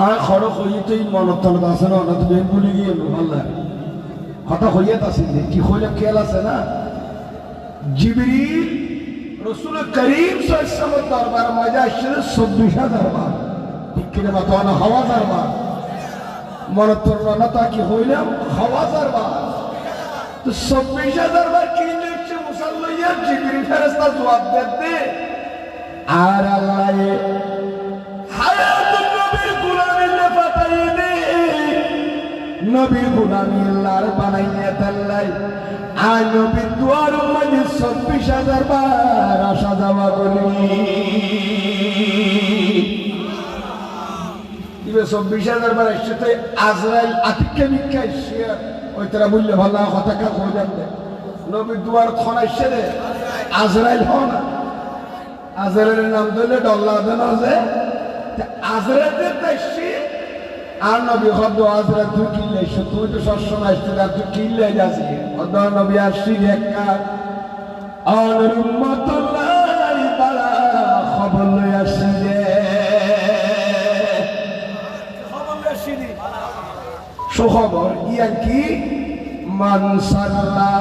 আর খড়ক হইতেই মনত তলত আছে না তো বেন ভুলে গিয়ে আল্লাহ কথা হইয়াত আছে কি হইলে খেয়াল আছে না জিবরিল রসুল করিম সাল্লাল্লাহু দরবার মজা আসছে 24,000 বার ঠিক কিনা তো না হাজার বার মনত তলত না তা কি হইলাম 1000 বার তো 24,000 বার কি লিখছে মুসাল্লিয়া জিবরিল ফেরেশতা জবাব দেতে আর আল্লাহ হায়াতুন নবীর গোলামিল্লে পাঠাইয়ে দে নবীর গোলামি আল্লাহর বানাইয়া তাল্লাই আর নবীর দুয়ার মাঝে 24,000 বার আসা যাওয়া করি দিবে 24,000 বার এসে তো আজরাইল আতিকে মিক্কা এসে ওই তারা বললে ভালো কথা কা কই জানবে নবীর দুয়ার খন এসে রে আজরাইল হন আজরাইলের নাম ধরলে ডল্লা দেন আছে আজরাইলের দেশে আর নবী হদ আজরাইল তুই কিনলে তুই তো সবসময় আসতে তুই কিনলে যাচ্ছি হদ নবী আসছি একটা আর উম্মতুল্লাহ তারা খবর লই আসছে যে খবর লই আসছি সুখবর ইয়া কি মান সাল্লা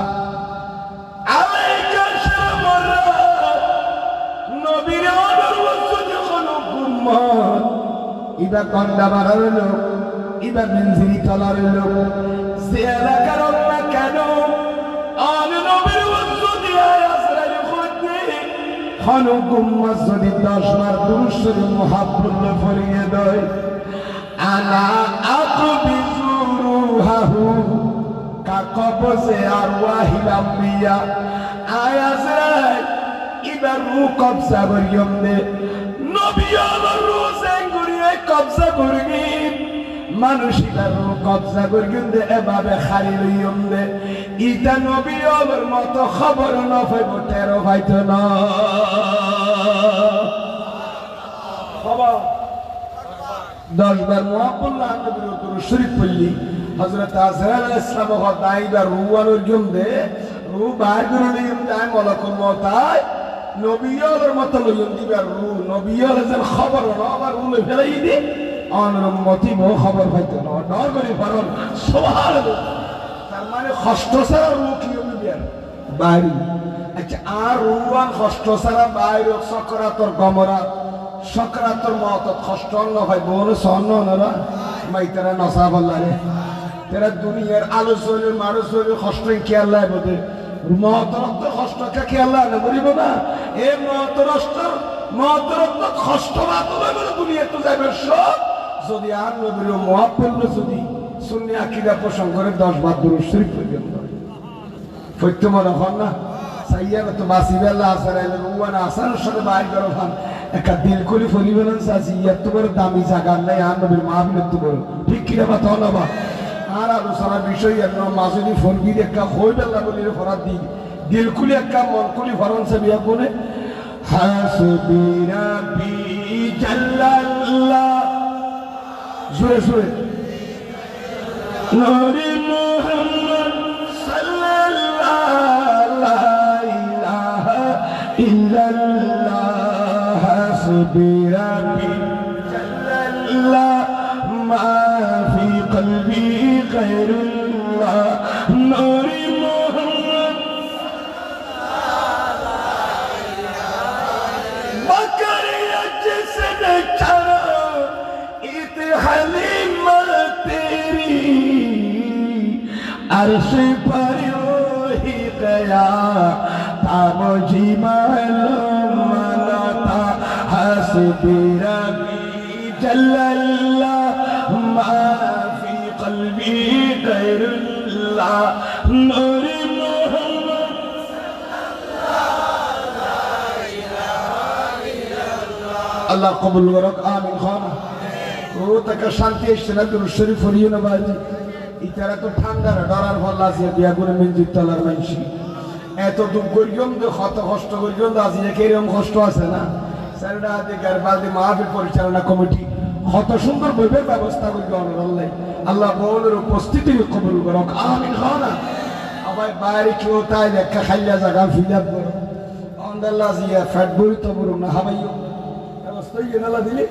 আলাইকা শামরা নবীর অনুরোধ যখন উম্মত ইবা কন্ডা বাড়ার লোক ইবা মিনজিরি তলার লোক যে এলাকার না কেন আন নবীর উম্মতি আজরাইল খুঁজতে হনু উম্মত যদি 10 বার দুরূদ শরীফ মুহাব্বত পড়িয়ে দেয় আনা আকবিজু রূহাহু কা কবজে আরওয়াহিল আম্বিয়া আজরাইল ইবা রূহ কবজা করিয়ম দে নবী আমার রূহ সেঙ্গুরিয়ে কবজা করগি মানুষিলা রূহ কবজা করগিন দে এভাবে খালি লইয়ম দে ইটা নবী আমার মত খবর না পাইব তেরো পাইতো না খবর 10 বার মুহাব্বতুল্লাহ নবীর দরুদ শরীফ পড়লি হযরত আজরাইল আলাইহিস সালাম দাইবা রূহ আনোর জমদে রূহ বাইর করে লইয়ম যায় মলাকুল মউতায় নবীর মত লইয়ম দিবার রূহ নবীর যে খবর না আবার রূহ ফেলাই দি অনুমতি বো খবর পাইতো না ডর করে পারল সুবহানাল্লাহ তার মানে কষ্ট ছাড়া রূহ কি হইবে বাইরে আচ্ছা আর রূহান কষ্ট ছাড়া বাইরে সকরাতর গমরাত সকরাতর মত কষ্ট না হয় বলে সন্ন না মাইতারা নসা বললারে তেরা দুনিয়ার আলো চলে মানুষ চলে কষ্ট কি আল্লাহ বলে মতরত্ব কষ্টকে কি আল্লাহ না বলিব না এ মতরত্ব কষ্ট না তোলে বলে দুনিয়া তো যাবে সব যদি আর নবীর মুহাব্বত যদি সুন্নি আকীদা পোষণ করে 10 বার দুরূদ শরীফ পড়বেন ফইতো মনে হন না সাইয়ারা তো বাসিবাল্লাহ আসারাইল রুয়ানা আসার সাথে বাইর করো ভান একটা দিল কলি ফলিবেন সাজি এত বড় দামি জায়গা নাই আর নবীর মাহফিল এত বড় ঠিক কি কথা হলো বা আর আলোচনার বিষয় একদম মাসুদি ফরবির একটা হইবেল্লা বলির ফরাত দি দিল কুলি একটা মন কুলি ফরনসে বিয়া কোনে হাসবি রাব্বি জাল্লাল্লাহ জোরে জোরে নূরে মুহাম্মদ সাল্লাল্লাহু লা ইলাহা ইল্লাল্লাহ হাসবি রাব্বি জাল্লাল্লাহ মা ফি কলবি গায়রুল্লাহ নূরে মুহাম্মদ বকরিয়া জিসদ ছাড়া ইত হালিমা তেরি अर्श पर ही गया था मुझे मालूम ना था हस्बी रब्बी जल्लल्लाह मा फी क़ल्बी गैरुल्लाह नूर मुहम्मद अल्लाह कबूल करक आमीन खाना ও তাকে শান্তি এসছে না দুরূদ শরীফ পড়িও না বাজি ইতারা তো ঠান্ডা ডরার ফল আছে বিয়া করে মিনজিত তলার মানসি এত দুঃখ করিয়ম তো কত কষ্ট করিয়ম তো আজি এরকম কষ্ট আছে না স্যারটা আদি গারবাদি মাহফিল পরিচালনা কমিটি কত সুন্দর বইবের ব্যবস্থা করি আল্লাহ আল্লাহ বউলের উপস্থিতি কবুল করুক আমিন খানা আবার বাইরে কেউ তাই লেখা খাইয়া জায়গা ফিলাপ করো আল্লাহ জিয়া ফ্যাট বই তো বলুন না হাবাইও ব্যবস্থা ইয়ে নালা দিলে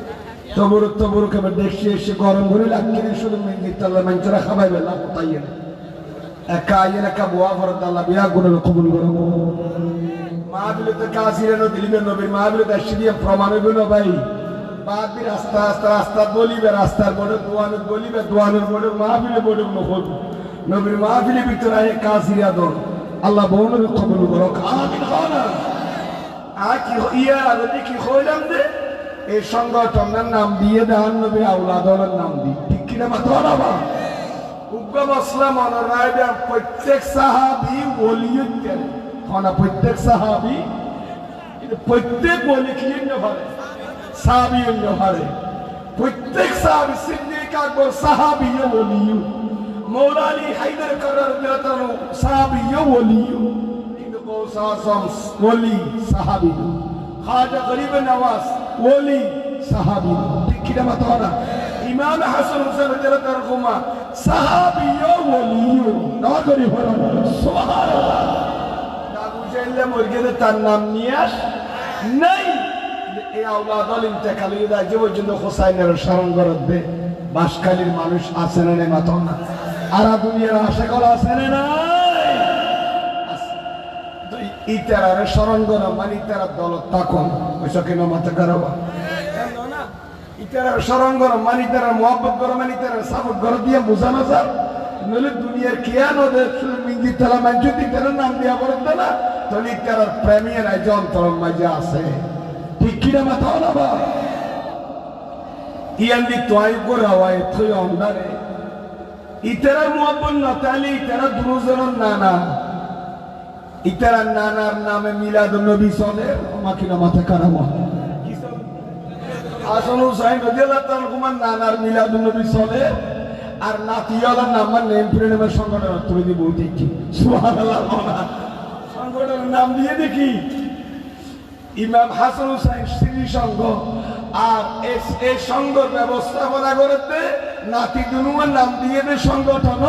তবুর কেবল দেখছি এসে গরম করে লাগছে শুধু মেঘির তাল্লা মানুষরা খাবাই বেলা কোথায় একা আইয়েন একা বোয়া ভরত আল্লাহ বিয়া গুণের কবুল করো মাহবিলতে কাসিরেন দিলিবেন নবীর মাহবিলতে আসছি দিয়ে প্রমাণ হইব না ভাই বাদবি রাস্তা বলিবে রাস্তার বড় দোয়ানের বলিবে দোয়ানের বড় মাহবিলে বড় নহল নবীর মাহবিলে ভিতরে আয় কাসিরা দল আল্লাহ বউনের কবুল করো আমিন খানা কি ইয়া আগে কি কইলাম দে এই সংগঠনের নাম দিয়ে দেন নবী আওলাদনের নাম দি ঠিক কিনা মাথা বাবা উগ্র মুসলিম অনুরায় দেন প্রত্যেক সাহাবী ওলিয়তেন খানা প্রত্যেক সাহাবী প্রত্যেক ওলি কি না পারে সাহাবী না পারে প্রত্যেক সাহাবী সিদ্দিক আকবর সাহাবী ওলি মওলা আলী হায়দার করার রাদিয়াল্লাহু সাহাবী ওলি গৌস আযম ওলি সাহাবী খাজা গরিব নওয়াজ ওলি সাহাবী ঠিক কি না মাতোরা ইমাম হাসান হুসাইন রাদিয়াল্লাহু আনহুমা সাহাবী ওলি না করি বলো সুবহানাল্লাহ না বুঝাইলে মুরগিদের তার নাম নিয়াস নাই এই আওলাদুল ইন্তেকাল ইদা যে পর্যন্ত হোসাইনের স্মরণ করতে বাসখালীর মানুষ আছে না মাতোরা আর দুনিয়ার আশাকল আছে না ইতারার স্মরণ করা মানে ইতারার দলত থাকুন ওইসব কেন মাথা খারাপ না ইতারার স্মরণ করা মানে ইতারার মহব্বত করা মানে ইতারার সাপোর্ট করা দিয়ে বোঝানো যায় নইলে দুনিয়ার কেয়ান ওদের মিঞ্জির তালা মাঞ্চুত ইতারার নাম দিয়া করতে না তাহলে ইতারার প্রেমিয়ার আজ অন্তরম মাঝে আছে ঠিক কিনা মাথা না বা ইয়ান দি তোয়াই করা হয় তুই অন্ধারে ইতারার মহব্বত না তাহলে ইতারার দুজনের নানা ইতারার নানার নামে মিলাদুন নবী চলে আমাকে না মাথা খারাপ হাসান হুসাইন রাদিয়াল্লাহু তাআলা কুমার নানার মিলাদুন নবী চলে আর নাতিওয়ালার নাম নেম প্রেমের সংগঠন তুলে দিব দেখি সুবহানাল্লাহ সংগঠনের নাম দিয়ে দেখি ইমাম হাসান হুসাইন স্ত্রী সংঘ আর এই সংঘ ব্যবস্থাপনা করতে নাতি দুনুয়ার নাম দিয়ে দে সংগঠন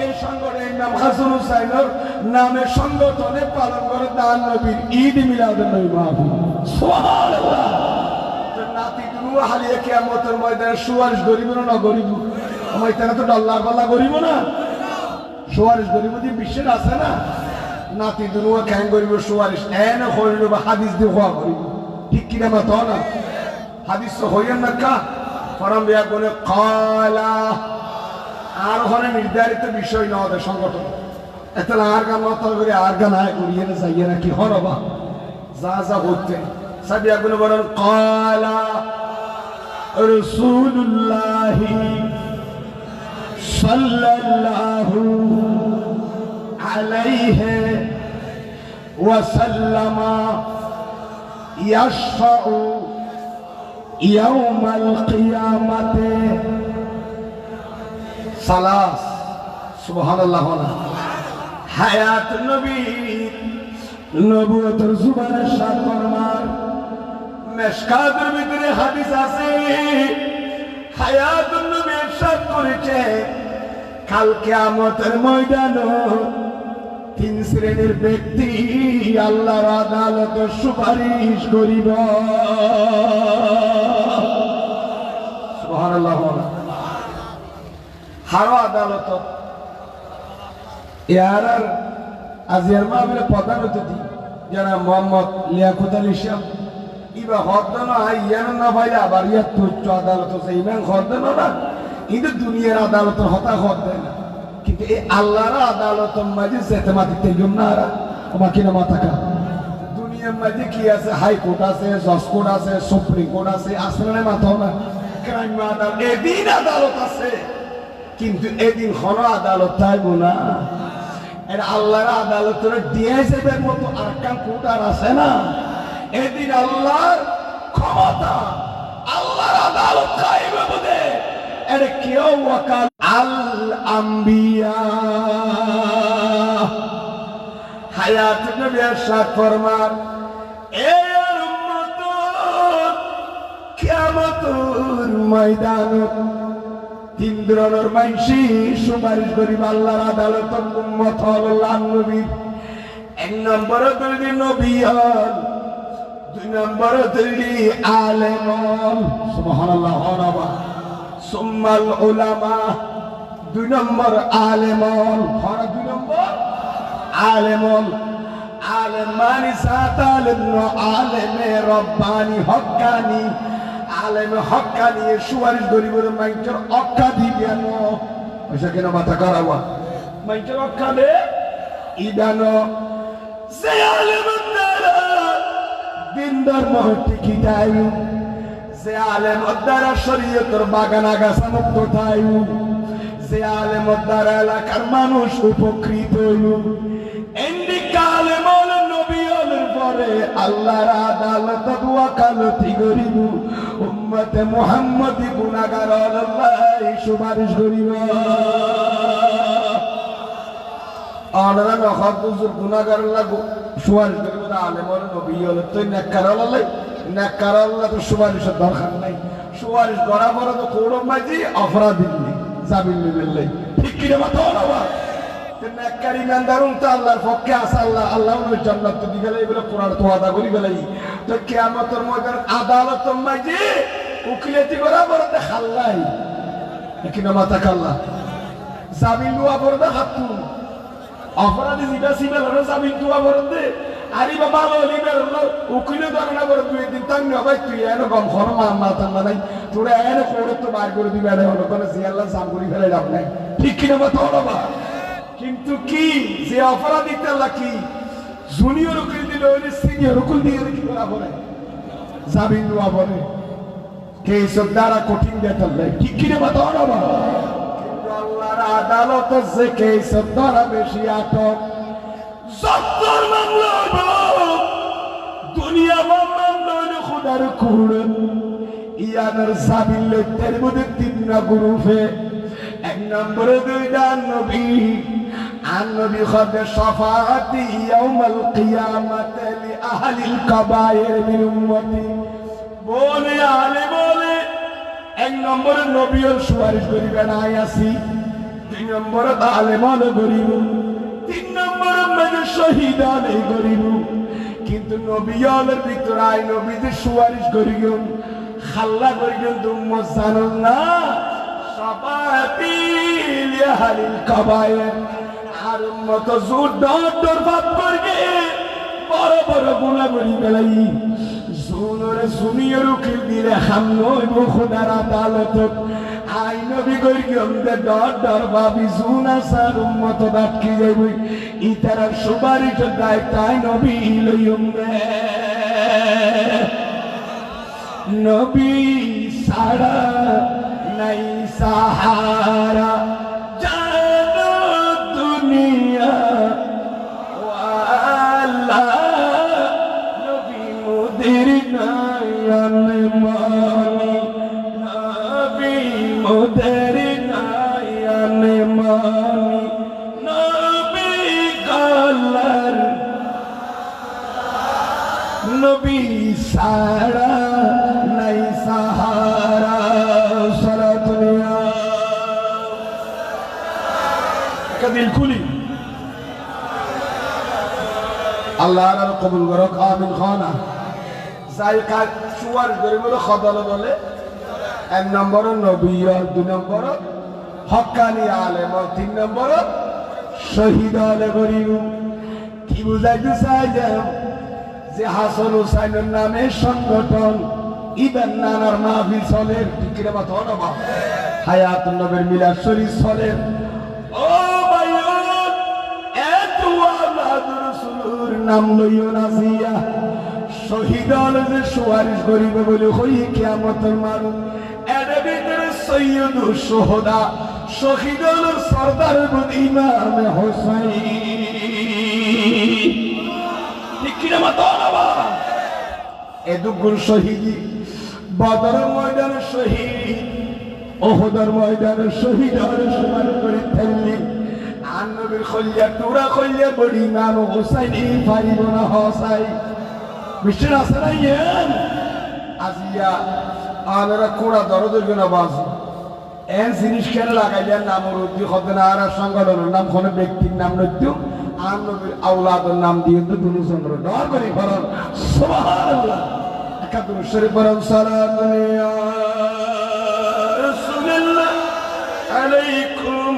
এই সংগঠনে ইমাম হাসান হুসাইনের নামে সংগঠনে পালন করে দান নবীর ঈদ মিলাদুন নবী মাহফিল সুবহানাল্লাহ তো নাতি দুনুয়া হালিয়ে কিয়ামতের ময়দানে সুয়ারিশ গরিব না গরিব আমার তারা তো আল্লাহর পাল্লা গরিব না সুয়ারিশ গরিব দিয়ে বিশ্বের আছে না নাতি দুনুয়া কেন গরিব সুয়ারিশ এনে হইল বা হাদিস দিয়ে হওয়া গরিব ঠিক কিনা মাথা না হাদিস তো হইয়েন না কা ফরম বিয়া কোনে কালা আর ওখানে নির্ধারিত বিষয় না ওদের সংগঠন এত আর গান মত করে আর গান আয় করিয়ে না যাইয়ে না কি হরবা যা হচ্ছে সাবিয়া গুলো বলেন কালা রাসূলুল্লাহ সাল্লাল্লাহু আলাইহি ওয়াসাল্লাম ইয়াশফাউ ইয়াউমাল কিয়ামাতে সালাস সুবহানাল্লাহ হায়াত নবী নবুয়তের জুবানের সাত ফরমান মিশকাতের ভিতরে হাদিস আছে হায়াত নবী ইরশাদ করেছে কাল কিয়ামতের ময়দানে তিন শ্রেণীর ব্যক্তি আল্লাহর আদালতে সুপারিশ করিব সুবহানাল্লাহ হারো আদালত ইয়ার আজিয়ার মাহফিলে প্রধান অতিথি যারা মোহাম্মদ লিয়াকত আলী শাহ ইবা হরদানো ইয়ান না পাইলে আবার ইয়ার তুচ্ছ আদালত আছে ইমান হরদানো না কিন্তু দুনিয়ার আদালতের হতা হর দেয় না কিন্তু এই আল্লাহর আদালতের মাঝে যেতে মাতি তেলুম না আর আমার কিনা মাথা কা দুনিয়ার মাঝে কি আছে হাইকোর্ট আছে জজ কোর্ট আছে সুপ্রিম কোর্ট আছে আসলে মাথাও না ক্রাইম আদালত এদিন আদালত আছে কিন্তু এদিন হলো আদালত থাকব না এর আল্লাহর আদালতের ডিএসএফের মতো আরকান কোর্ট আর আছে না এদিন আল্লাহর ক্ষমতা আল্লাহর আদালত কায়েমে বদে এর কেউ ওয়াকাল আল আম্বিয়া হায়াত নবী ইরশাদ ফরমান এ উম্মত কিয়ামতের ময়দানত তিন ধরনের মানুষই সুপারিশ করিব আল্লাহর আদালত উম্মত হল নবী এক নম্বরে যদি নবী হন দুই নম্বর তৈরি আলেমন সুবহানাল্লাহ হনাবা সুম্মাল উলামা দুই নম্বর আলেমন হনা দুই নম্বর আলেমন আলেম মানি সাত আলেম আলেমে রব্বানি হক্কানি আলেমে হক্কানি সুয়ারিশ গরিবের মাইকের অক্কা দিবেন ওইসা কেন মাথা করাবা মাইকের অক্কা দে ইদানো সে আলেমের দ্বারা দিন ধর্ম টিকি যাই যে আলেমের দ্বারা শরীয়তের বাগান আগাছা মুক্ত থাই যে আলেমের দ্বারা এলাকার মানুষ উপকৃত হইল এন্ডি কালে মল নবী হলের পরে আল্লাহর আদালত ওয়াকালতি করিব উম্মতে মুহাম্মদি গুনাহগার আল্লাহ সুপারিশ করিব আনারা নখত বুজুর গুনাহগার লাগো সুপারিশ করিব আলেম হল নবী হল তুই নেককার আল্লাহ নেককার আল্লাহ তো সুপারিশের দরকার নাই সুপারিশ করা পরে তো কোড়ম মাঝি অপরাধী জামিন নিবেন ঠিক কি রে মাথা হলো নেককার ইমানদারুন তো আল্লাহর পক্ষে আছে আল্লাহ আল্লাহ জান্নাত দিবেলে এগুলো কোরআন তো আদা করি বেলাই তো কিয়ামতের ময়দান আদালত মাঝে উকিলাতি করা বড়তে খাল্লাই কি না মাথা খাল্লা জামিন লওয়া বড়তে হাতু অপরাধী জিবা সিবা লড়া জামিন লওয়া বড়তে আরে বাবা লিবের উকিলে ধরনা বড় দুই দিন তাং না ভাই তুই এনে গম খর মাথা নাই তোরা এনে কোড়ে তো বার করে দিবে না হলো কোন জি আল্লাহ জাম করি ফেলে লাভ নাই ঠিক কি না মাথা হলো বা কিন্তু কি যে অপরাধী আল্লাহ কি জুনিয়র উকিল দিল সিনিয়র উকিল দিয়ে কি করা বলে জামিন লওয়া বলে কে সব দ্বারা কঠিন বেতন দেয় ঠিক কি রে মাথা হলো বা কিন্তু আল্লাহর আদালত যে কে সব দ্বারা বেশি আটক সত্তর মামলা দুনিয়া মামলা খুদার কুড়ন ইয়ানের জামিন লেতের মধ্যে তিন না গ্রুপে এক নম্বরে দুইটা নবী আর নবী হবে শাফাআতি ইয়াউমাল কিয়ামাতি লি আহলিল কাবায়ের মিন উম্মতি বলে আলে বলে এক নম্বরে নবীর সুপারিশ করিবেন আয়াসি দুই নম্বরে আলেমান করিব তিন নম্বরে মেজে শহীদ আলে করিব কিন্তু নবীর ভিতরে আই নবীদের সুপারিশ করিব খাল্লা করিব উম্মত জানেন না শাফাআতি লি আহলিল কাবায়ের আর উম্মত জোর ডর ভাব করবে বড় বড় গুনাহ করি বেলাই জুনরে সুনিয়র উকিল দিলে হামনইব খোদার আদালত আই নবী করিম দে ডর ভাবি জুনা সার উম্মত বাকি যাইব ইতার সুপারিশ দায়িত্ব আই নবী লইম দে নবী সারা নাই সাহারা নবী সারা নাই সাহারা সালাতুনিয়া দিল খুলি আল্লাহর কবুল করক আমিন খানা যাই কাজ সুয়ার গরিব খদল বলে এক নম্বর নবী দুই নম্বর হক্কানি আলেম তিন নম্বর শহীদ আলে গরিব কি বুঝাইতে চাই যে হাসান হুসাইনের নামে সংগঠন ঈদের নানার মাহফিল চলেন টিকিরে বা ধন বা হায়াতুন নবীর মিলাদ শরীফ চলেন ও ভাইয়ন এত আল্লাহর রাসূলের নাম লইও না জিয়া শহীদ হলে যে সুপারিশ করিবে বলে হই কিয়ামতের মারু এর ভিতরে সৈয়দুল শুহাদা শহীদ হলের সরদার ইমাম হোসেন এদুগুল শহীদি বদর ময়দানের শহীদ ওহদের ময়দানের শহীদ হলে সমান করে ফেললি আর নবীর খলিয়া টুরা খলিয়া বড়ি নাম হোসাইন পারিব না হসাই মিস্টার আছে না ইয়ান আজিয়া আনারা কোড়া দরদের জন্য বাজি এন জিনিস কেন লাগাইলেন নাম রুদ্ধি হতে না আর সংগঠনের নাম কোনো ব্যক্তির নাম নদ্য আর নবীর আওলাদের নাম দিয়ে তো দুজন ডর করে পড়ান সুবহানাল্লাহ একাদুর শরীফ পড়ান সালাতুন ইয়া রাসূলুল্লাহ আলাইকুম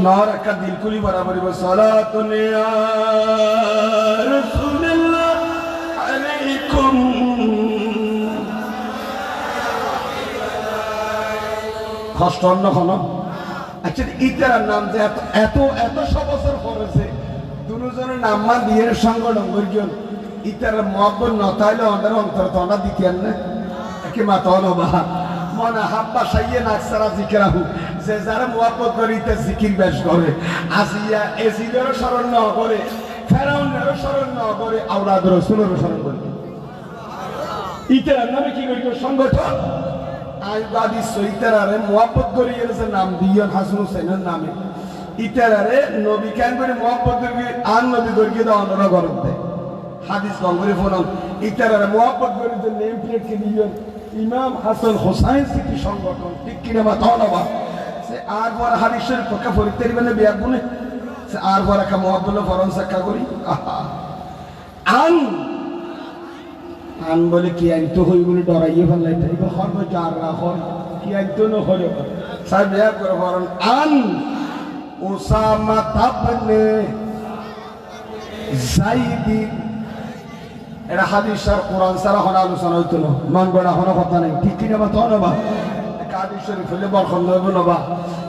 নর একটা দিলকুলি বরাবরি সালাতুন ইয়া রাসূলুল্লাহ আলাইকুম কষ্ট অন্য কোন আচ্ছা ইতার নাম যে এত এত বছর পরেছে দুজনের নাম মা দিয়ে সংগঠন করিও ইতার মহব্বত নতাইলে আমাদের অন্তর তোনা দিতেন না একে মাতা নবা মনে হাব্বা সাইয়ে নাকসারা জিকিরাহু যে যারা মহব্বত করে ইতে জিকির বেশ করে আসিয়া এজিদেরও স্মরণ ন করে ফেরাউনেরও স্মরণ ন করে আওলাদ রাসূলেরও স্মরণ করে ইতার নামে কি করিও সংগঠন আইবাদি সইতারে মোহাব্বত করি এর নাম দিয়ন হাসান হুসাইনের নামে ইতারে নবী কেন করে মোহাব্বত করি আর নবী করি দাও অন্যরা গরম দেয় হাদিস গঙ্গরে ফোনাম ইতারে মোহাব্বত করি যে নেম প্লেট কে দিয়ন ইমাম হাসান হুসাইন সিটি সংগঠন ঠিক কিনা মা তাওবা সে আর বড় হাদিসের পক্কা ফরিতের মানে বিয়া গুনে সে আর বড় কা মোহাব্বত ফরন সাক্কা করি আন বলে কি আইন তো হই বলে ডরাইয়ে ফেললাই তাই বা হর যার রাখো কি আইন তো না হলো সাহেব বিয়া করে ফরন আন উসামা তাবনে যাইদি এটা হাদিস আর কোরআন সারা হনা আলোচনা হইতো না মান বড় হনা কথা নাই ঠিক কিনা বা তো না বা হাদিস শরীফ হলে বরখন্দ হবে না বা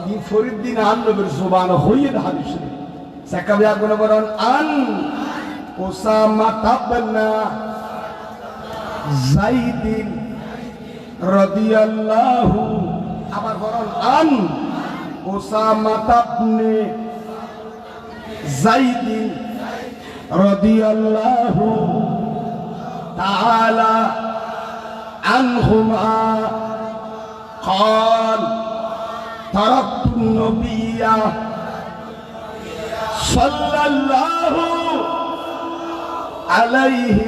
ই ফরিদ্দিন আন নবীর জুবান হইয়ে হাদিস শরীফ সাকা বিয়া করে বরন আন উসামা তাবনা যাইদিন রাদিয়াল্লাহু আবার বরং আন উসামা ইবনে যাইদিন রাদিয়াল্লাহু তাআলা আনহুমা قال تركت النبي صلى الله عليه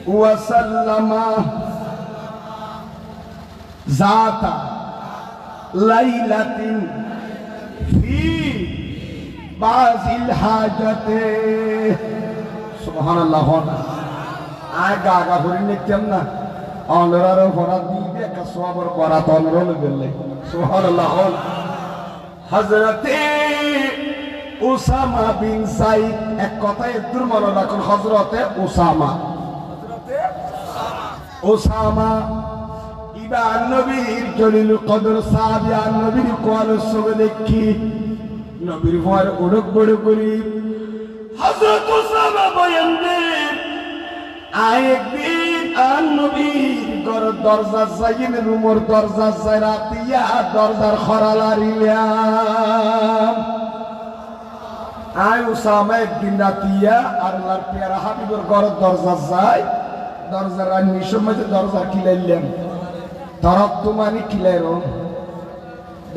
وسلم ذات ليلة في بعض الحاجات سبحان الله আগা আগা করে নিতাম না অনরারও ফরাত দিয়ে একটা সওয়াবের করাত অনরও গেলে সুবহানাল্লাহ হযরতে উসামা বিন যায়েদ এক কথায় এর মনে রাখুন হযরতে উসামা ওসামা ইবা নবীর জলিল কদর সাহাবী আর নবীর কোয়াল সবে দেখি নবীর ভর ওড়ক বড় করি হযরত ওসামা বয়ান দেন একদিন আর নবীর ঘর দরজা যাইন রুমর দরজা যাই রাতিয়া দরজার খরালারিলাম আয় ওসামা একদিন রাতিয়া আর আল্লাহর পেয়ারা হাবিবের ঘর দরজা যায় দরজা রান্নির সময় দরজা কিলাইলাম তরক্ত মানে কিলাইরো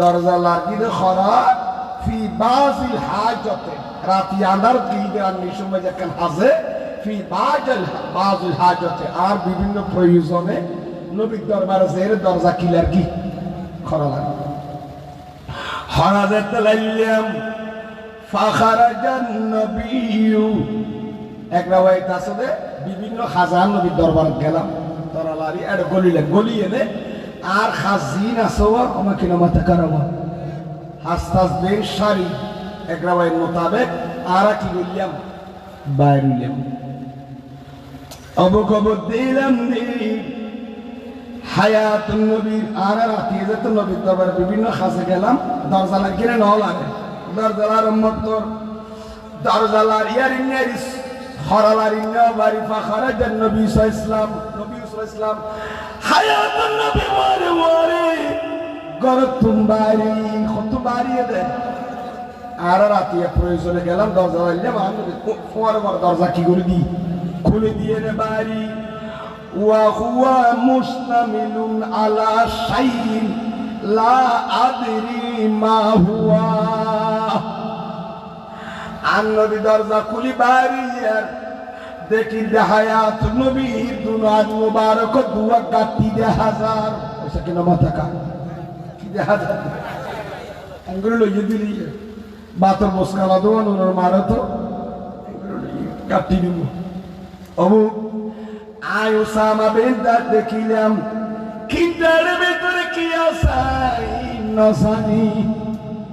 দরজা লাগিলে খরা ফি বাজিল হাজতে রাতি আন্ধার দিকে রান্নির সময় যখন হাজে ফি বাজিল হাজতে আর বিভিন্ন প্রয়োজনে নবীর দরবারে যের দরজা কিলার কি খরা লাগে খরা যেতে লাইলাম ফাখারাজান নবিয়্যু এক রাওয়ায়াত আছে বিভিন্ন খাজান নবীর দরবারে গেলাম তরালারি আর গলিলে গলি এনে আর খাজিন আছে আমাকে নামাতে কারাবা হাস্তাস বের শাড়ি এক রাওয়ায়াত মোতাবেক আর কি বললাম বাইরুলাম খবর দিলাম হায়াতুন নবীর আর রাতে যেত নবীর দরবারে বিভিন্ন খাজে গেলাম দরজা লাগিয়ে ন লাগে দরজালার উম্মতর দরজালার ইয়ারিনারিস খরালারিনা বাড়ি ফাখারাজান নবী সাল্লাল্লাহু ইসলাম হায়াতুন নবী ওয়ারে ওয়ারে গরতুম বাড়ি কত বাড়িয়ে দেয় আর রাতে প্রয়োজনে গেলাম দরজা লাগাইলাম আমি ফোয়ার দরজা কি করে দিই খুলে দিয়ে নে বাড়ি ওয়া হুয়া মুসতামিলুন আলা শাইইন লা আদরি মা হুয়া আর নবী দরজা খুলি বাড়ি আর দেখি হায়াত নবীর দুনাত মুবারক দুয়া গাতি 3000 ওইটা কেন মাথা কা কি 3000 এগুলো লইয়ে দিলি বাতর বসকালা দেওয়ান ওনার মারা তো কাটি দিব অবু আয় ওসামা বিন লাদেন দেখিলাম খিন্দার ভিতরে কি আছে নজানি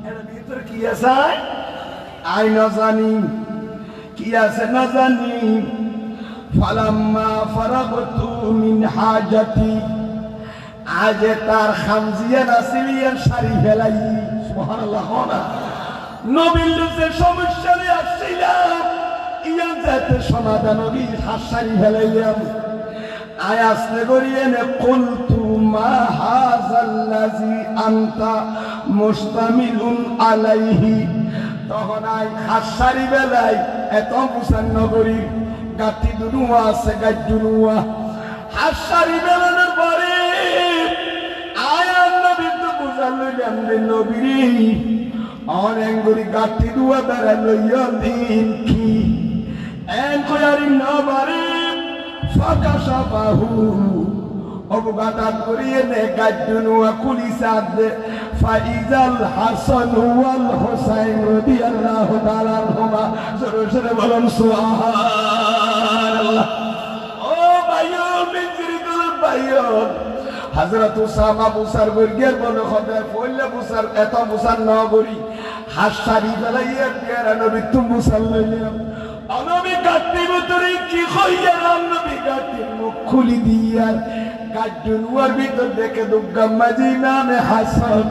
এর ভিতরে কি আছে আয় নজানি কি আছে নজানি ফালাম্মা ফারাগতু মিন হাজাতি আজ তার খামজিয়া নাসিলিয়ান শাড়ি ফেলাই সুবহানাল্লাহ না নবীর যে সমস্যা নিয়ে আসছিলাম ইয়ান যাতে সমাধান নবী হাসারি ফেলাইলাম আয়াসনে করিয়ে নে কুলতু মা হাযাল্লাযী আনতা মুস্তামিলুন আলাইহি তখন আই হাসারি বেলাই এত মুসান নগরী গাতি দুনুয়া আছে গাজুনুয়া হাসারি বেলানোর পরে আয়ান নবী তো বুঝাইলাম যে নবী অনেকগুলি গাতি দুয়া বেড়া লইয়া দিন কি এন কয়ারি নবারে ফাঁকা সাবাহু অবগাতাত করিয়ে নে গাজুনুয়া কুলিসাদ ফাইজাল হাসান ওয়াল হুসাইন রাদিয়াল্লাহু তাআলা আনহুমা জোরে জোরে বলুন সুবহানাল্লাহ ও ভাইও মিজরিদুল ভাইও হযরত উসামা বুসার বর্গের বলে খবে পয়লা বুসার এত বুসার নগরী হাসারি বেলাইয়া পেয়ারা নবী তুম বুসার লইলাম নবী গাতি ভিতরে কি কইয়ালাম নবী গাতি মুখ খুলি দিয়া গাজুনুয়ার ভিতর দেখে তো গাম্মাজি নামে হাসান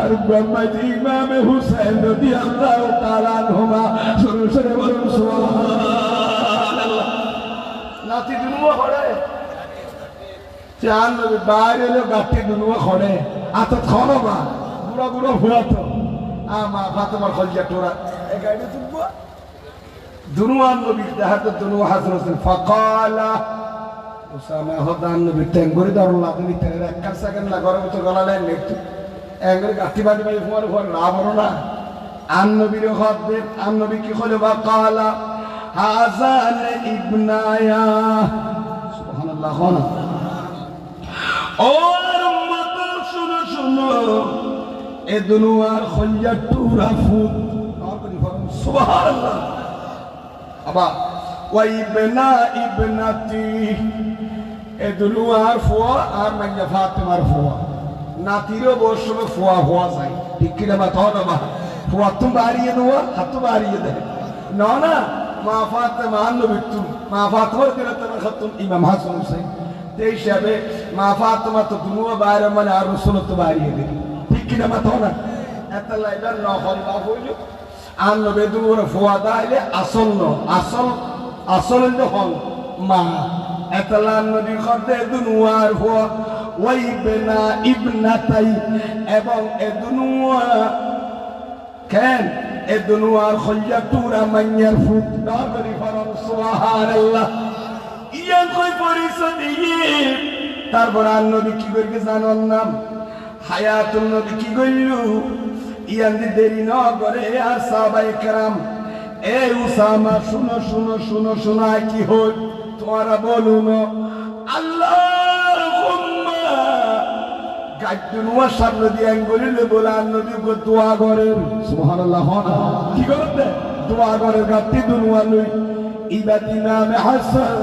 আর গাম্মাজি নামে হুসাইন রাদিয়াল্লাহু তাআলা আনহুমা সরে সরে বলুন সুবহানাল্লাহ নাতি দুনুয়া খড়ে চান নবী বাইরে লো গাতি দুনুয়া খড়ে আতত খানো বা বুড়া বুড়া ভুয়াতো আমা ফাতেমার খলজা টোরা এই গাড়ি তুলবো দুনুয়ান নবী দেখাতে দুনুয়া হযরত ফাকালা উসামা হদান নবী টেঙ্গরি দারুল্লাহ তুমি তেরে এক সেকেন্ড না গরম তো গলালে নেট এঙ্গরি গাতি বাড়ি বাড়ি ফোর ফোর না বড় না আন নবীর হদে আন নবী কি কইলো ফাকালা হাযান ইবনায়া সুবহানাল্লাহ ও উম্মত শুনো শুনো এ দুনুয়ার খলজা টুরা ফুট আর করি সুবহানাল্লাহ আবা ওয়াইবনা ইবনাতি এ দুনুয়ার ফুয়া আর মাইয়া ফাতেমার ফুয়া নাতিরও বসবে ফুয়া ফুয়া যায় ঠিক কি না বাতা না ফুয়া তুমি বাড়িয়ে দেওয়া হাত বাড়িয়ে দেয় না না মা ফাতেমা নবী তুমি মা ফাতেমার দিরাতের খাতুন ইমাম হাসান হুসাইন এই হিসাবে মা ফাতেমা তো দুনুয়া বাইরে মানে আর রাসূল তো বাড়িয়ে দেয় ঠিক কি না বাতা না এত লাইবার না হল বা হইল আর নবী দুনুয়ার ফুয়া দাইলে আসল ন আসল আসল হল মা এতলান নবী খদে দুনুয়ার ফুয়া ওয়াইবনা ইবনাতাই এবং এ দুনুয়া কেন এ দুনুয়ার খলজা টুরা মাইয়ার ফুট না করি ফরম সুবহানাল্লাহ ইয়ান কই পরিচয় দিয়ে তারপর আর নবী কি করবে জানোর নাম হায়াতুন নবী কি কইল ইয়ান দি দেরি না করে আর সাহাবায়ে কেরাম এ উসামা শুনো শুনো শুনো শোনা কি হই তোমরা বলুন আল্লাহুম্মা গাজুনুয়া সামনে দিয়ে আঙ্গুলিলে বলে আর নবী গো দোয়া করেন সুবহানাল্লাহ না কি করতে দোয়া করে গাতি দুনুয়া লই ইবাদ ইমাম হাসান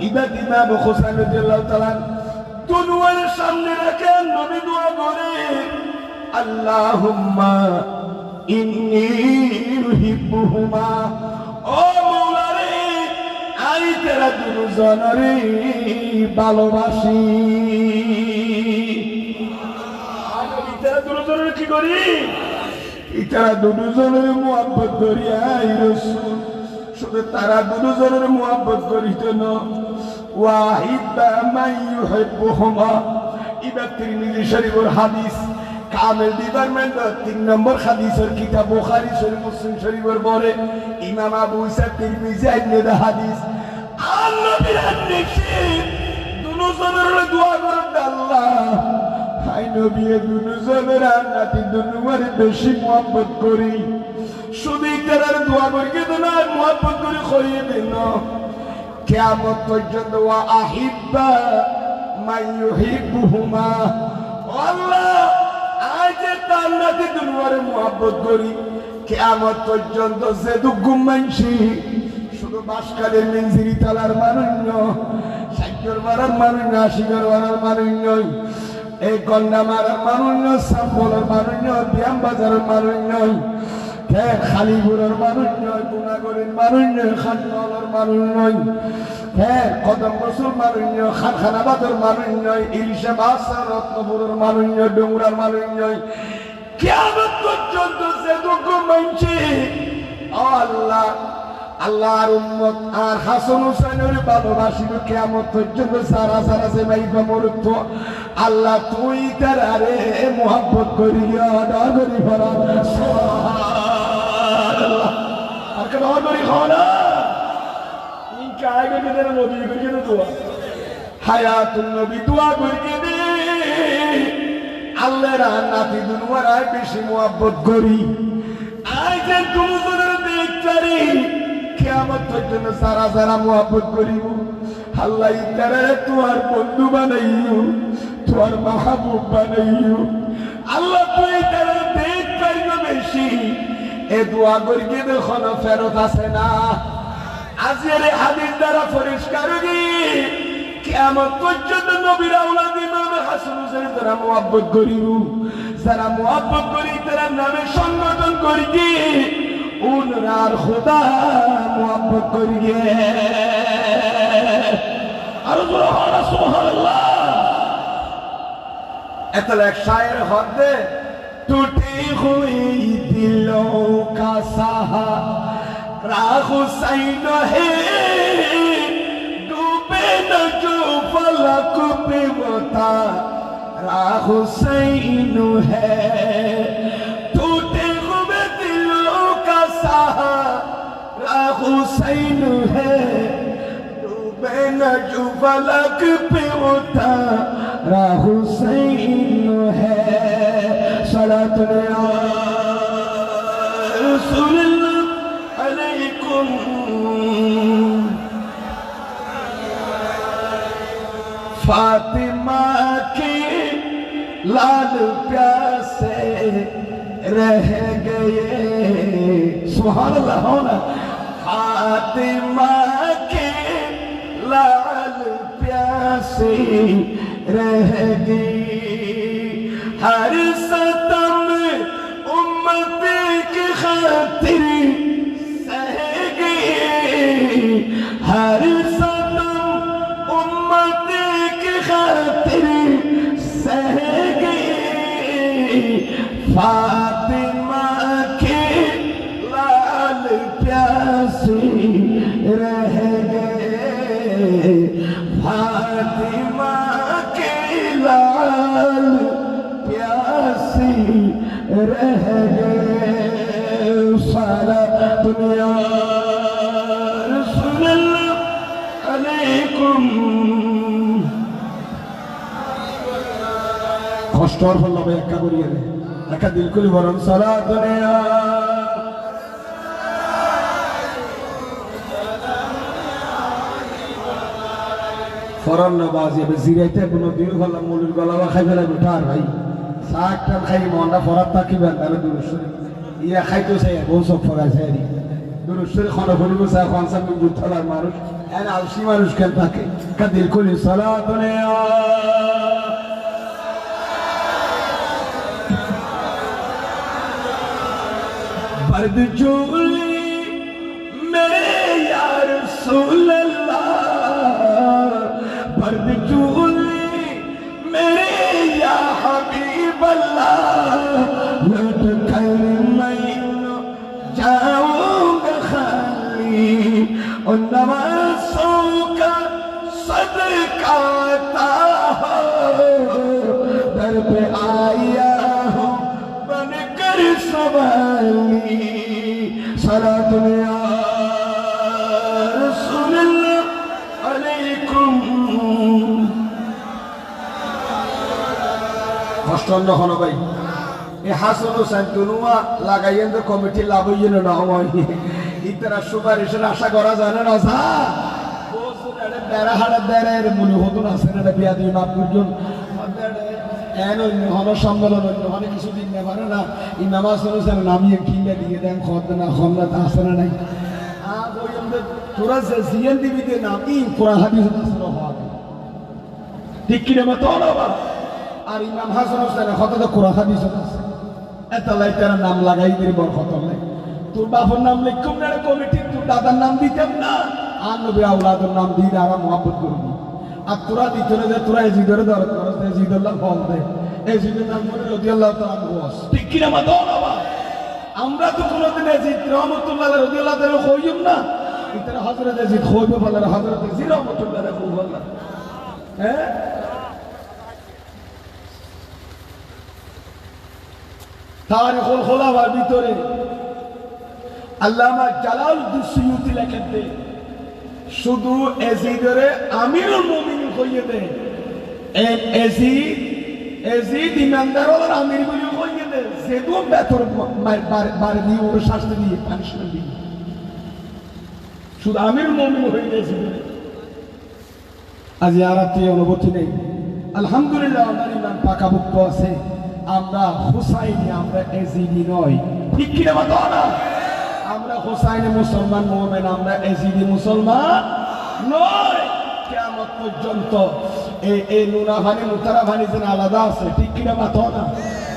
ইবাদ ইমাম হুসাইন রাদিয়াল্লাহু তাআলা দুনুয়ার সামনে রাখেন নবী দোয়া করে আল্লাহুম্মা ইন্নী ইউহিব্বুহুমা ও মাওলা রে আই তেরা দুজনরে ভালোবাসি দুজনের কি করি ইতারা দুজনের মুহাব্বত করি আই রাসূল শুধু তারা দুজনের মুহাব্বত করিতে না ওয়াহিদা মান ইউহিব্বুহুমা ইবা তিরমিজি শরীফের হাদিস কামেল ডিপার্টমেন্ট 3 নম্বর হাদিসের কিতাব বুখারী শরীফ মুসলিম শরীফের পরে ইমাম আবু ইসা তিরমিজি আইনে হাদিস আর নবীর হাদিস দুজনের দোয়া করেন আল্লাহ হাই নবী দুজনের নাতি দুনুয়ার বেশি মুহাব্বত করি শুধু তার দোয়া করি তো না মুহাব্বত করে করিয়ে দেন কিয়ামত পর্যন্ত ওয়া আহিব্বা মান ইউহিব্বুহুমা আল্লাহ আজ তার নাতি দুনিয়ারে মুহাব্বত করি কিয়ামত পর্যন্ত যে দুগুম মানছি শুধু বাসকালের মিনজিরি তালার মানুষ নয়, সাইকেল মারার মানুষ না, শিকর মারার মানুষ নয়, এই গন্ডা মারার মানুষ নয়, সাম্বলের মানুষ নয়, ব্যায়াম বাজারের মানুষ নয়, খালিপুরের মানুষ নয়, গুণাগরের মানুষ নয়, খানওয়ালার মানুষ নয়, কদম রসুল মানুষ নয়, খানখানাবাদের মানুষ নয়, ইলিশা বাসা রত্নপুরের মানুষ নয়, ডুমরার মানুষ নয়। কিয়ামত পর্যন্ত যে দুঃখ মানছে আল্লাহ আল্লাহর উম্মত আর হাসান হুসাইনের ভালোবাসিল কিয়ামত পর্যন্ত সারা সারা যে মাইবা মরত আল্লাহ তুই তারে মুহাব্বত করিয়া ডাগরি ভরা সুবহানাল্লাহ। আর কেন ডাগরি খানা ইন কায়গে দিনের নবী করিয়ে দোয়া হায়াতুন নবী দোয়া করিয়ে দে আল্লাহর নাতি দুনিয়ায় বেশি মুহাব্বত করি আজ তুমি তোদের দেখতারি কিয়ামত পর্যন্ত সারা সারা মুহাব্বত করিব আল্লাহ ইতারে তোমার বন্ধু বানাইও তোমার মাহবুব বানাইও আল্লাহ তুই তারে দেখ পাইব বেশি এ দোয়া করিয়ে দেখো না ফেরত আছে না আজের হাদিস দ্বারা পরিষ্কার হই কিয়ামত পর্যন্ত নবীর আওলাদ ইমাম হাসান হুসাইন তারা মুহাব্বত করিব যারা মুহাব্বত করি তারা নামে সংগঠন করি উনরার খুদা মুহাব্বত করিয়ে আর সুবহানাল্লাহ। এতলে এক শায়ের হদে টুটি হুই দিলোं का सहारा हुसैन है डूबे न जो फलक पे वो तारा हुसैन है टूटे हुए दिलों का सहारा हुसैन है डूबे न जो फलक पे वो तारा हुसैन है सलातुन या रसूलल्लाह अलैकुम फातिमा के लाल प्यासे रह गए सुभानअल्लाह हो ना फातिमा के लाल प्यासे रह गई हर सतम उम्मत की खातिर सह गई हर सतम उम्मत की खातिर सह गई फातिमा के लाल प्यासे रह गए फातिमा के लाल प्यासे रह गए सारा दुनिया रसूलल्लाह अलैकुम কষ্টর ফল হবে একা করিয়ে রে একা দিল খুলি বরং সারা দুনিয়া ফরন নবাজি হবে জিরাইতে কোনো দিন হল মুলুর গলাবা খাই ফেলা উঠার ভাই সাকটা খাই মনটা ফরাত থাকিবেন তাহলে দুরুশ্বরী ইয়া খাইতো চাই বহু সব ফগাইছে আর দুরুশ্বরী খানা ফুলিব চাই খানসা মিল থালার মানুষ এন আলসি মানুষ কেন থাকে একা দিল খুলি সারা দুনিয়া बर्द चोली मेरे या रसूल अल्लाह बर्द चोली मेरे या हबीब अल्लाह लौट कर मैं जाऊंगा खाली और नवाज़ों का सदका दर पे आया हूँ बनकर सवाली सलातुन या रसूलल्लाह अलैकुम কষ্টন্দ হন ভাই এ হাসান হোসেন তুনুয়া লাগাইয়েন তো কমিটি লাভ হইয়েন না হয় ইতারা সুপারিশের আশা করা যায় না যা বেড়া হাড়া দেড়ের মনে হতো না সেটা বিয়া দিয়ে মাপ করজন এন অন্য হন সম্মেলন অন্য হনে কিছুদিন না পারে না এই নামাজ অনুসারে নামিয়ে কিনে দিয়ে দেন খদ না খন্না তা আসে না নাই তোরা যে জিএন দিবিতে নামি কোরআন হাদিস আসলে হওয়া ঠিক কিনা মতো হবা আর ইমাম হাসান হোসেন কত তো কোরআন হাদিস আছে এত লাই তারা নাম লাগাই দিয়ে বড় কত লাই তোর বাবার নাম লিখুম না কমিটি তোর দাদার নাম দিতাম না আর নবী আওলাদের নাম দিয়ে আর মহব্বত করবি আর তোরা দিত না যে তোরা এজিদের দরদ করস এজিদুল্লাহ ফল দে এজিদের নাম করে রাদিয়াল্লাহু তাআলা বস ঠিক কিনা মতো হবা আমরা তো কোনোদিন এজিদ রহমাতুল্লাহ রাদিয়াল্লাহু তাআলা কইম না ইতরা হযরত এজিদ কইবে বলে হযরত এজিদ রহমাতুল্লাহ কইবে হ্যাঁ তারিখুল খুলাফার ভিতরে আল্লামা জালালউদ্দিন সুয়ুতি লেখেন দে শুধু এজিদরে আমিরুল মুমিনিন কইয়ে দে এজিদ ইমানদার হল আমির বলে কইয়ে দে যেদু বেতর বার দিয়ে ওর শাস্তি দিয়ে পানিশমেন্ট দিয়ে শুধু আমিরুল মুমিনিন হয়ে গেছে আজ আর অনুভূতি নেই আলহামদুলিল্লাহ আমার ইমান পাকাভুক্ত আছে আমরা হুসাইনি আমরা এজিদি নয় ঠিক কিনা বলো না আমরা হুসাইনি মুসলমান মুমিন আমরা এজিদি মুসলমান নয় কিয়ামত পর্যন্ত এই নুনা ভানি মুতারা ভানি যেন আলাদা আছে ঠিক কিনা বলো না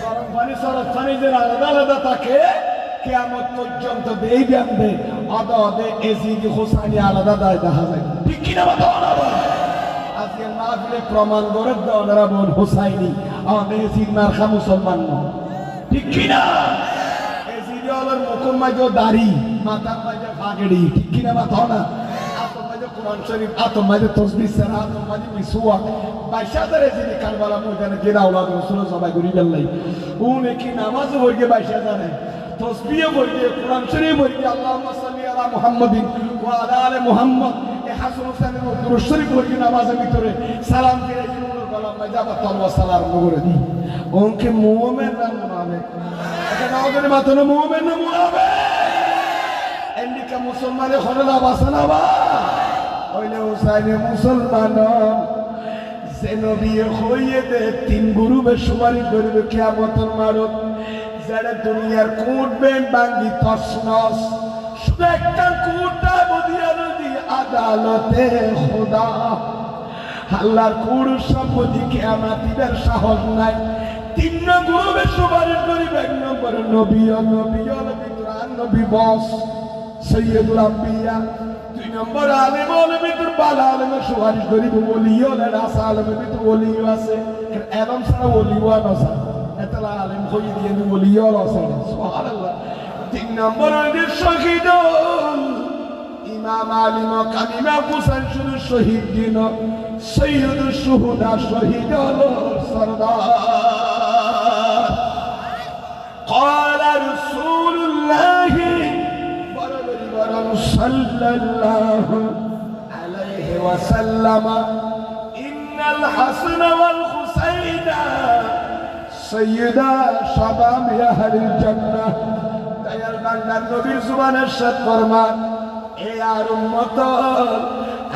গরম পানি সরদ পানি যেন আলাদা আলাদা থাকে কিয়ামত পর্যন্ত দেই জানবে আদে এজিদি হুসাইনি আলাদা দায় দেখা যায় ঠিক কিনা বলো না আজকে মাহফিলে প্রমাণ করে দাও ওনারা বল হুসাইনি আমাদের এজিদ মার্কা মুসলমান না ঠিক কিনা এজিদ হলের মুখের মাঝে দাড়ি মাথার মাঝে পাগড়ি ঠিক কিনা মাথা না আতর মাঝে কোরআন শরীফ আতর মাঝে তসবিহ সারা আতর মাঝে মিসওয়াক বাইশাদার এজিদ কারবালা ময়দানে যে আওলাদ রাসূল সবাই করি বেলাই উনি কি নামাজ পড়ে বাইশাদারে তসবিহ পড়ে কোরআন শরীফ পড়ে আল্লাহুম্মা সাল্লি আলা মুহাম্মাদিন ওয়া আলা আলি মুহাম্মাদ হাসান হোসেনের দুরূদ শরীফ পড়ে নামাজের ভিতরে সালাম দিয়ে গলার মাঝে আবার তলওয়ার সালাম করে দিই ওকে মুমিন না মুনাফিক এটা আমাদের মাথায় মুমিন না মুনাফিক এন্ডিকা মুসলমানের খরলা বাসনা বা ওইলে হুসাইনে মুসলমান যে নবী হইয়ে দে তিন গ্রুপে সুপারিশ করবে কিয়ামতের মারত যারা দুনিয়ার কুটবেন বাঙ্গি তসনস শুধু একটা কুটটা বদিয়া নদী আদালতে খোদা আল্লাহর কুড় সম্পত্তি কিয়ামতের সাহস নাই তিন গ্রুপে সুপারিশ করিবে এক নম্বরে নবী নবী বস সৈয়দুল আম্বিয়া দুই নম্বর আলেম ভিতর বালা আলেমের সুপারিশ করিব ওলিও রাসা আলেমের ভিতর ওলিও আছে এলম ছাড়া ওলিও আছে এতলা আলেম হয়ে দিয়ে ওলিও আছে সুবহানাল্লাহ তিন নম্বর শহীদ ইমাম আলী মাকাম ইমাম হুসাইন শুধু শহীদ দিন সৈয়দুল শুহাদা শহীদ হলো সরদার قال رسول الله صلى الله عليه وسلم إن الحسن والحسين سيدا شباب أهل الجنة ديال بندر نبير زبان الشد فرمان اے আর উম্মত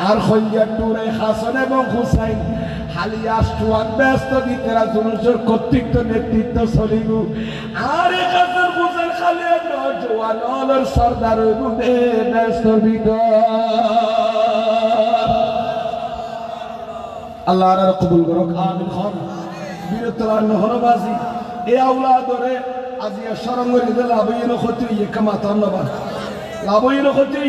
আর খৈয়ার টুরে হাসান এবং হুসাইন খালি আষ্টুয়ান ব্যস্ত দিতেরা জুলুসের কর্তৃত্ব নেতৃত্ব চলিব আর এক হাসান হুসাইন খালি জওয়ান অলর সর্দার বুদে ব্যস্ত আল্লাহ আর কবুল করুক আমিন খান বীরতলার নহরবাজি এ আওলাদরে আজিয়া শরঙ্গের লাভইন ক্ষতি ইয়ে কামা ধন্যবাদ লাভইন ক্ষতি